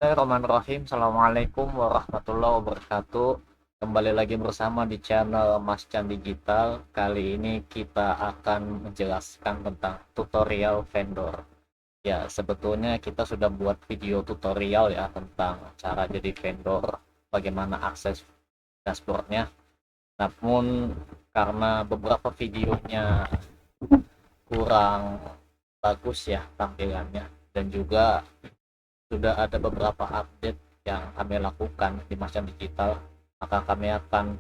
Bismillahirrahmanirrahim. Assalamualaikum warahmatullahi wabarakatuh. Kembali lagi bersama di channel Mas Chan Digital. Kali ini kita akan menjelaskan tentang tutorial vendor. Ya, sebetulnya kita sudah buat video tutorial ya tentang cara jadi vendor, bagaimana akses dashboardnya. Namun karena beberapa videonya kurang bagus ya tampilannya, dan juga sudah ada beberapa update yang kami lakukan di Macan Digital, maka kami akan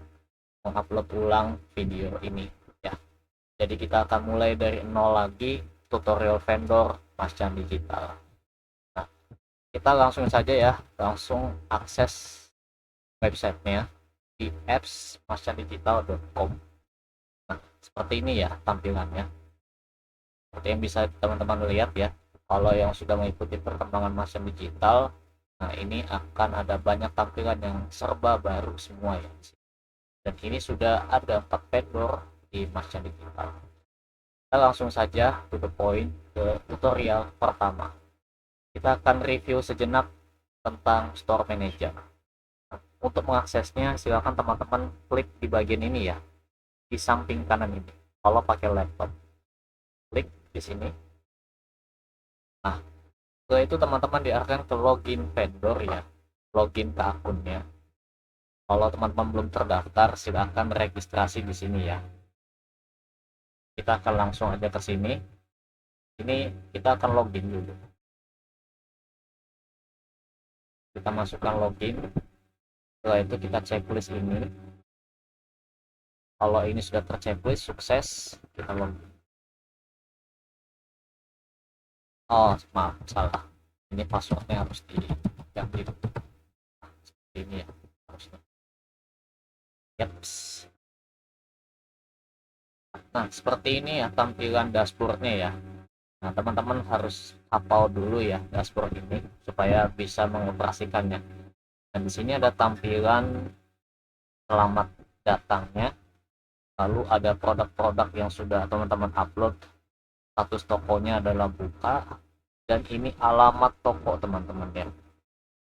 mengupload ulang video ini ya. Jadi kita akan mulai dari nol lagi tutorial vendor Macan Digital. Nah, kita langsung saja ya, langsung akses websitenya di appsmacandigital.com. Nah, seperti ini ya tampilannya. Seperti yang bisa teman-teman lihat ya, kalau yang sudah mengikuti perkembangan Macan Digital, nah ini akan ada banyak tampilan yang serba baru semua ya. Dan ini sudah ada 4 vendor di Macan Digital. Kita langsung saja to the point, ke tutorial pertama. Kita akan review sejenak tentang Store Manager. Untuk mengaksesnya, silakan teman-teman klik di bagian ini ya, di samping kanan ini. Kalau pakai laptop, klik di sini. Nah, setelah itu teman-teman diarahkan ke login vendor ya, login ke akunnya. Kalau teman-teman belum terdaftar, silahkan registrasi di sini ya. Kita akan langsung aja ke sini. Ini kita akan login dulu. Kita masukkan login. Setelah itu kita checklist ini. Kalau ini sudah terchecklist sukses, kita login. Oh, maaf, salah. Ini passwordnya harus diganti. Seperti ini ya, harusnya. Yaps. Nah, seperti ini ya tampilan dashboardnya ya. Nah, teman-teman harus hafal dulu ya dashboard ini supaya bisa mengoperasikannya. Dan di sini ada tampilan selamat datangnya, lalu ada produk-produk yang sudah teman-teman upload, status tokonya adalah buka, dan ini alamat toko teman-teman ya.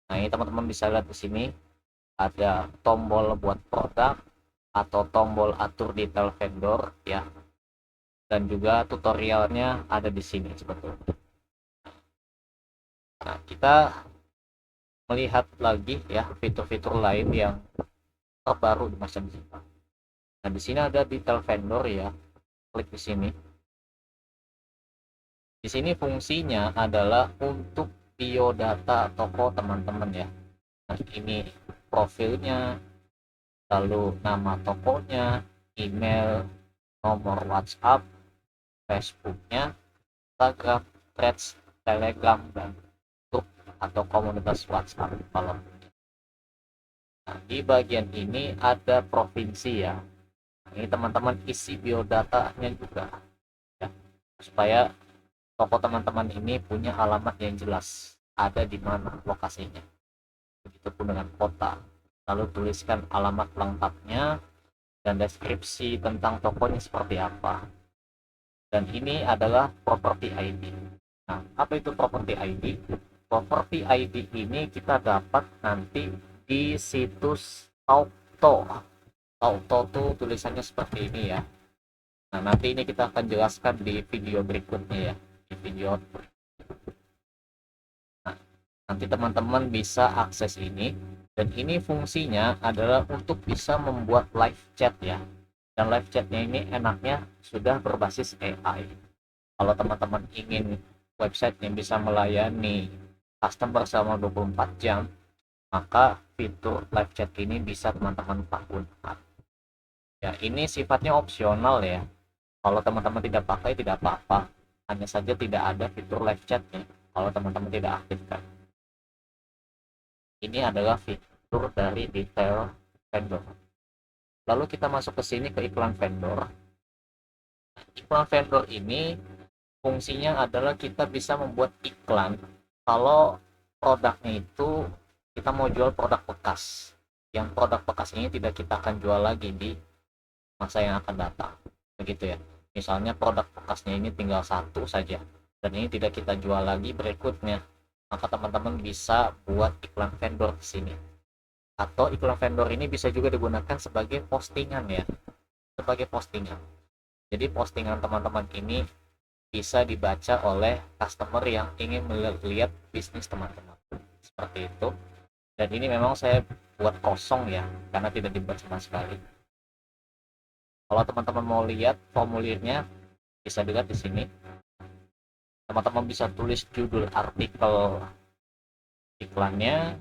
Nah, ini teman-teman bisa lihat di sini ada tombol buat produk atau tombol atur detail vendor ya, dan juga tutorialnya ada di sini sebetulnya. Nah, kita melihat lagi ya fitur-fitur lain yang terbaru di masa digital. Nah, di sini ada detail vendor ya. Klik di sini. Di sini fungsinya adalah untuk biodata toko teman-teman ya. Nah, ini profilnya, lalu nama tokonya, email, nomor WhatsApp, Facebooknya, Instagram, Threads, Telegram, dan grup atau komunitas WhatsApp kalau. Nah, di bagian ini ada provinsi ya. Ini teman-teman isi biodatanya juga ya, supaya toko teman-teman ini punya alamat yang jelas, ada di mana lokasinya. Begitupun dengan kota. Lalu tuliskan alamat lengkapnya dan deskripsi tentang tokonya seperti apa. Dan ini adalah property ID. Nah, apa itu property ID? Property ID ini kita dapat nanti di situs Auto. Auto tuh tulisannya seperti ini ya. Nah, nanti ini kita akan jelaskan di video berikutnya ya. Di video. Nah, nanti teman-teman bisa akses ini. Dan ini fungsinya adalah untuk bisa membuat live chat ya. Dan live chatnya ini enaknya sudah berbasis AI. Kalau teman-teman ingin website yang bisa melayani customer selama 24 jam, maka fitur live chat ini bisa teman-teman gunakan. Ya, ini sifatnya opsional ya. Kalau teman-teman tidak pakai tidak apa-apa. Hanya saja tidak ada fitur live chatnya kalau teman-teman tidak aktifkan. Ini adalah fitur dari detail vendor. Lalu kita masuk ke sini ke iklan vendor. Iklan vendor ini fungsinya adalah kita bisa membuat iklan kalau produknya itu kita mau jual produk bekas. Yang produk bekas ini tidak kita akan jual lagi di masa yang akan datang. Begitu ya. Misalnya produk bekasnya ini tinggal satu saja dan ini tidak kita jual lagi berikutnya. maka teman-teman bisa buat iklan vendor di sini. Atau iklan vendor ini bisa juga digunakan sebagai postingan ya, sebagai postingan. Jadi postingan teman-teman ini bisa dibaca oleh customer yang ingin melihat bisnis teman-teman, seperti itu. Dan ini memang saya buat kosong ya, karena tidak dibuat sama sekali. Kalau teman-teman mau lihat formulirnya, bisa dilihat di sini. Teman-teman bisa tulis judul artikel iklannya,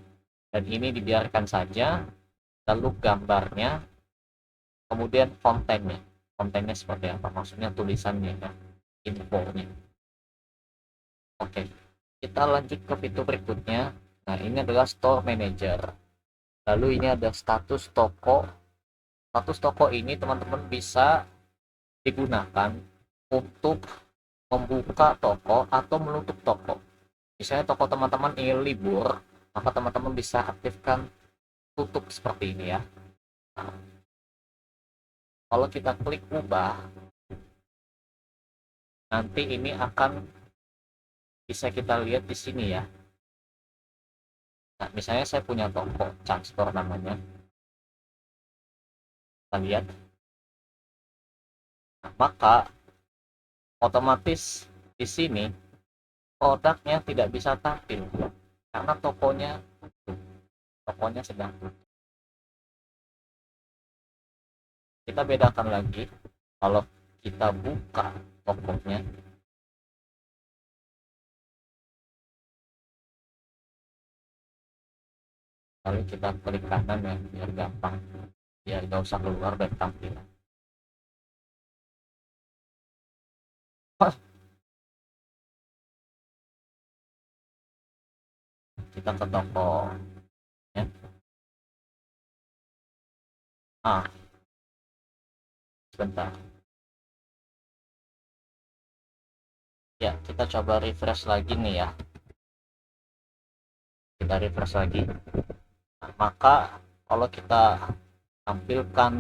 dan ini dibiarkan saja. Lalu gambarnya, kemudian kontennya seperti apa, maksudnya tulisannya ya, infonya. Oke, kita lanjut ke fitur berikutnya. Nah, ini adalah store manager. Lalu ini ada status toko. Status toko ini teman-teman bisa digunakan untuk membuka toko atau menutup toko. Misalnya toko teman-teman ingin libur, maka teman-teman bisa aktifkan tutup seperti ini ya. Nah, kalau kita klik ubah, nanti ini akan bisa kita lihat di sini ya. Nah, misalnya saya punya toko Chang Store namanya. Kita lihat. Nah, maka otomatis di sini produknya tidak bisa tampil karena tokonya sedang tutup. Kita bedakan lagi kalau kita buka tokonya, lalu kita klik kanan ya, biar gampang, biar nggak usah keluar dari tampilan. Kita ke toko ya. Sebentar ya, kita coba refresh lagi nih ya. Kita refresh lagi. Nah, maka kalau kita tampilkan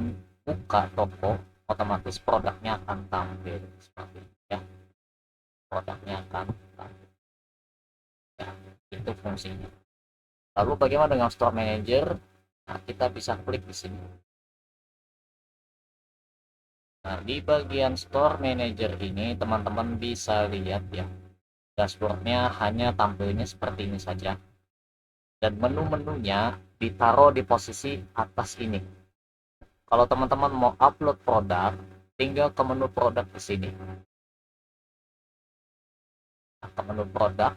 buka toko, otomatis produknya akan tampil seperti ini ya. Produknya akan tampil ya, itu fungsinya. Lalu bagaimana dengan store manager? Nah, kita bisa klik di sini. Nah, di bagian store manager ini teman-teman bisa lihat ya, dashboardnya hanya tampilnya seperti ini saja, dan menu-menunya ditaruh di posisi atas ini. Kalau teman-teman mau upload produk, tinggal ke menu produk di sini. Nah, ke menu produk.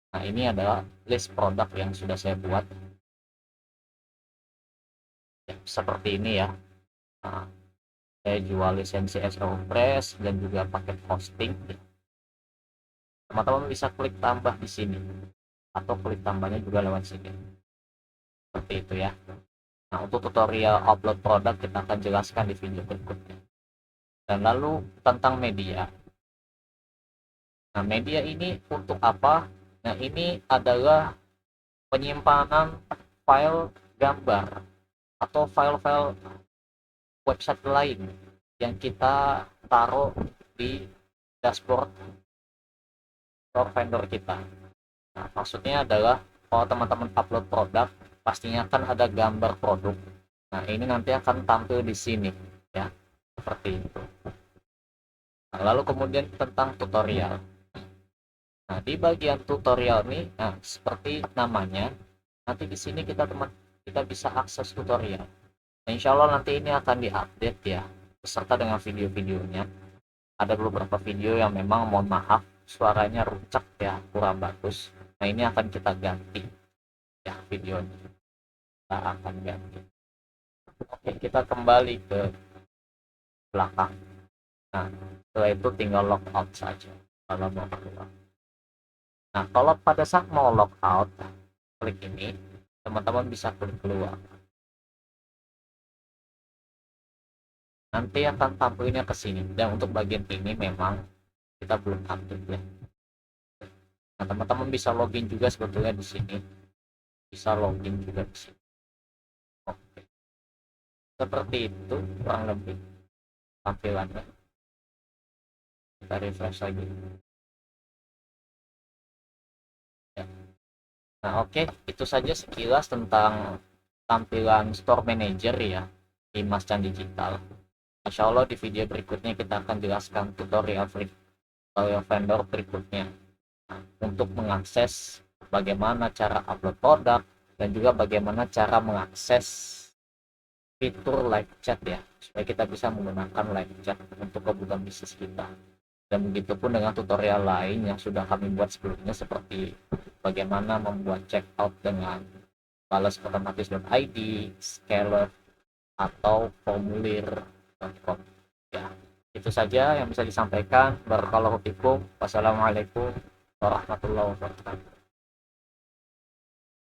Nah, ini adalah list produk yang sudah saya buat ya, seperti ini ya. Nah, saya jual lisensi Aeropress dan juga paket hosting. Teman-teman bisa klik tambah di sini atau klik tambahnya juga lewat sini, seperti itu ya. Nah, untuk tutorial upload produk kita akan jelaskan di video berikutnya. Dan lalu tentang media. Nah, media ini untuk apa? Nah, ini adalah penyimpanan file gambar atau file-file website lain yang kita taruh di dashboard store vendor kita. Nah, maksudnya adalah kalau teman-teman upload produk, pastinya kan ada gambar produk. Nah, ini nanti akan tampil di sini ya, seperti itu. Nah, lalu kemudian tentang tutorial. Nah, di bagian tutorial nih, nah seperti namanya, nanti di sini kita bisa akses tutorial. Nah, insya Allah nanti ini akan diupdate ya, beserta dengan video-videonya. Ada beberapa video yang memang mohon maaf suaranya runcak ya, kurang bagus. Nah, ini akan kita ganti ya videonya. Kita akan ganti. Oke, kita kembali ke belakang. Nah, setelah itu tinggal logout saja kalau mau keluar. Nah, kalau pada saat mau logout, klik ini, teman-teman bisa klik keluar. Nanti akan tampilnya ke sini. Dan untuk bagian ini memang kita belum aktif ya. Nah, teman-teman bisa login juga sebetulnya di sini. Bisa login juga di sini. Oke. Seperti itu kurang lebih tampilannya. Kita refresh lagi. Ya. Nah, oke, itu saja sekilas tentang tampilan Store Manager ya di Mascan Digital. Insya Allah di video berikutnya kita akan jelaskan tutorial vendor berikutnya. Nah, untuk mengakses bagaimana cara upload produk dan juga bagaimana cara mengakses fitur live chat ya, supaya kita bisa menggunakan live chat untuk kebutuhan bisnis kita. Dan begitupun dengan tutorial lain yang sudah kami buat sebelumnya, seperti bagaimana membuat checkout dengan balas otomatis.id, scaler, atau formulir.com. Ya, itu saja yang bisa disampaikan. Barakallahu fikum. Wassalamualaikum warahmatullahi wabarakatuh.